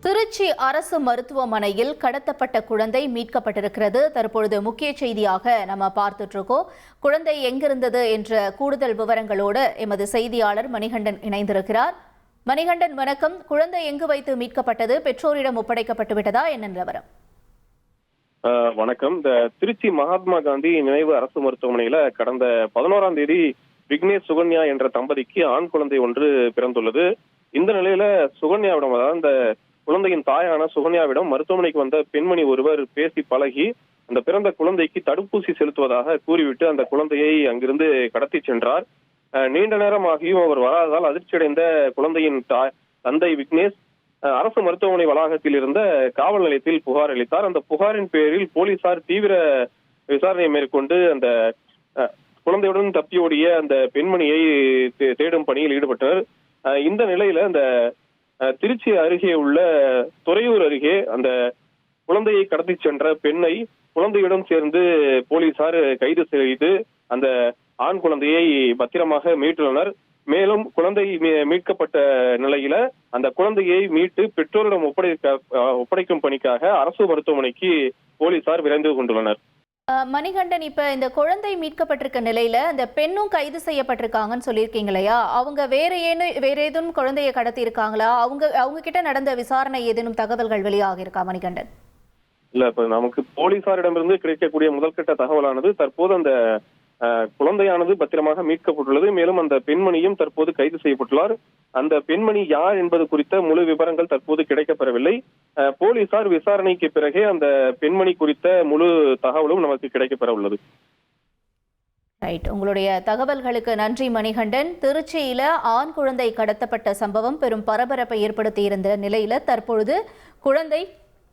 திருச்சி அரசு மருத்துவமனையில் கடத்தப்பட்ட குழந்தை மீட்கப்பட்டிருக்கிறது. தற்பொழுது முக்கிய செய்தியாக நம்ம பார்த்துட்டு இருக்கோம். குழந்தை எங்கிருந்தது என்ற கூடுதல் விவரங்களோடு எமது செய்தியாளர் மணிகண்டன் இணைந்திருக்கிறார். மணிகண்டன், வணக்கம். குழந்தை எங்கு வைத்து மீட்கப்பட்டது? பெற்றோரிடம் ஒப்படைக்கப்பட்டு விட்டதா? என்ன நிலவரம்? வணக்கம். இந்த திருச்சி மகாத்மா காந்தி நினைவு அரசு மருத்துவமனையில கடந்த 11ஆம் தேதி விக்னேஷ் சுகன்யா என்ற தம்பதிக்கு ஆண் குழந்தை ஒன்று பிறந்துள்ளது. இந்த நிலையில சுகன்யாவிடம், அதாவது இந்த குழந்தையின் தாயான சுகன்யாவிடம் மருத்துவமனைக்கு வந்த பெண்மணி ஒருவர் பேசி பழகி அந்த பிறந்த குழந்தைக்கு தடுப்பூசி செலுத்துவதாக கூறிவிட்டு அந்த குழந்தையை அங்கிருந்து கடத்தி சென்றார். நீண்ட நேரமாகியும் அவர் வராததால் அதிர்ச்சியடைந்த குழந்தையின் தந்தை விக்னேஷ் அரசு மருத்துவமனை வளாகத்தில் இருந்த காவல் நிலையத்தில் புகார் அளித்தார். அந்த புகாரின் பேரில் போலீசார் தீவிர விசாரணை மேற்கொண்டு அந்த குழந்தையுடன் தப்பியோடிய அந்த பெண்மணியை தேடும் பணியில் ஈடுபட்டனர். இந்த நிலையில அந்த திருச்சி அருகே உள்ள துறையூர் அருகே அந்த குழந்தையை கடத்தி சென்ற பெண்ணை குழந்தையுடன் சேர்ந்து போலீசார் கைது செய்து அந்த ஆண் குழந்தையை பத்திரமாக மீட்டுள்ளனர். மேலும் குழந்தை மீட்கப்பட்ட நிலையில அந்த குழந்தையை மீட்டு பெற்றோரிடம் ஒப்படைக்கும் பணிக்காக அரசு மருத்துவமனைக்கு போலீசார் விரைந்து கொண்டுள்ளனர். மணிகண்டன், இப்ப இந்த குழந்தை மீட்கப்பட்டிருக்க நிலையில அந்த பெண்ணும் கைது செய்யப்பட்டிருக்காங்கன்னு சொல்லியிருக்கீங்க இல்லையா? அவங்க வேற ஏதேனும் குழந்தையை கடத்தி இருக்காங்களா? அவங்க கிட்ட நடந்த விசாரணை ஏதேனும் தகவல்கள் வெளியாக இருக்கா மணிகண்டன்? இல்ல, இப்ப நமக்கு போலீசாரிடமிருந்து கிடைக்கக்கூடிய முதல்கட்ட தகவலானது தற்போது அந்த குழந்தையானது பத்திரமாக மீட்கப்பட்டுள்ளது. மேலும் அந்த பெண்மணியும் தற்போது கைது செய்யப்பட்டுள்ளார். அந்த பெண்மணி யார் என்பது குறித்த முழு விவரங்கள் தற்போது கிடைக்கப்பெறவில்லை. போலீசார் விசாரணைக்கு பிறகே அந்த பெண்மணி குறித்த முழு தகவலும் நமக்கு கிடைக்கப்பெற உள்ளது. ரைட், உங்களுடைய தகவல்களுக்கு நன்றி மணிகண்டன். திருச்சியில ஆண் குழந்தை கடத்தப்பட்ட சம்பவம் பெரும் பரபரப்பை ஏற்படுத்தியிருந்த நிலையில தற்பொழுது குழந்தை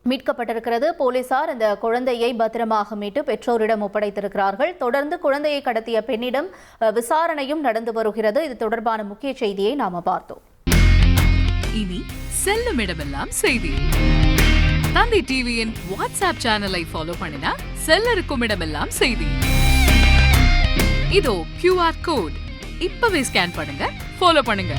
மீட்கப்பட்டிருக்கிறது. போலீசார் அந்த குழந்தையை பத்திரமாக மீட்டு பெற்றோரிடம் ஒப்படைத்திருக்கிறார்கள். தொடர்ந்து குழந்தையை கடத்திய பெண்ணிடம் விசாரணையும் நடந்து வருகிறது. இது தொடர்பான முக்கிய செய்தியை நாம பார்த்தோம். இனி செல்லும் இடமெல்லாம் செய்தி. தந்தி டிவியின் வாட்ஸ்அப் சேனலை ஃபாலோ பண்ணினா செல்ல இருக்கும் இடமெல்லாம் செய்தி. இதோ QR கோட், இப்பவே ஸ்கேன் பண்ணுங்க, ஃபாலோ பண்ணுங்க.